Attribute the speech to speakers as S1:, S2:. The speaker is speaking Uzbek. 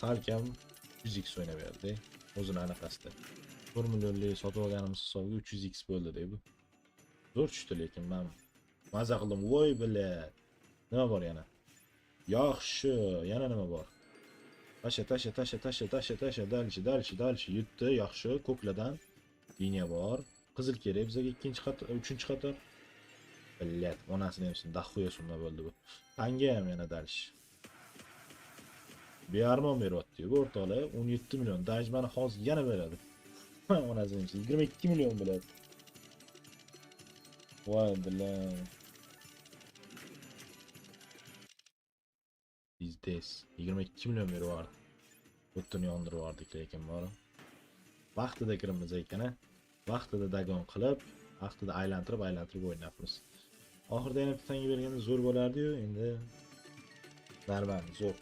S1: salkam 100x o'ynaverdi. O'zini anaqasida. 1 millionlik sotib olganimiz hisobiga 300x bo'ldi bu. Zo'r tushdi lekin men maza qildim. Voy bile. Nima bor yana? Yaxshi, yana nima bor? Tasha, dalchi, yutdi, yaxshi, ko'kladan liniya bor. Qizil kerak bizga ikkinchi qator, uchinchi qator. Billat, onasini hamsin, daxuya summa bo'ldi bu. Tanga ham yana dalchi. Bearmon beryapti-ku o'rtoqlar, 17 million. Dajmani hozir yana beradi. Onasini hamsin, 22 million bo'ladi. Voy bilan. Bizdes 22 million beryapti. O'tini yondirib yubordik lekin bor. Vaqtida kirimiz ekan, vaqtida dagon qilib, vaqtida aylantirib o'ynayapmiz. Oxirida yana bitta tanga berganda zo'r bo'lardi-yu, endi darman zo'r.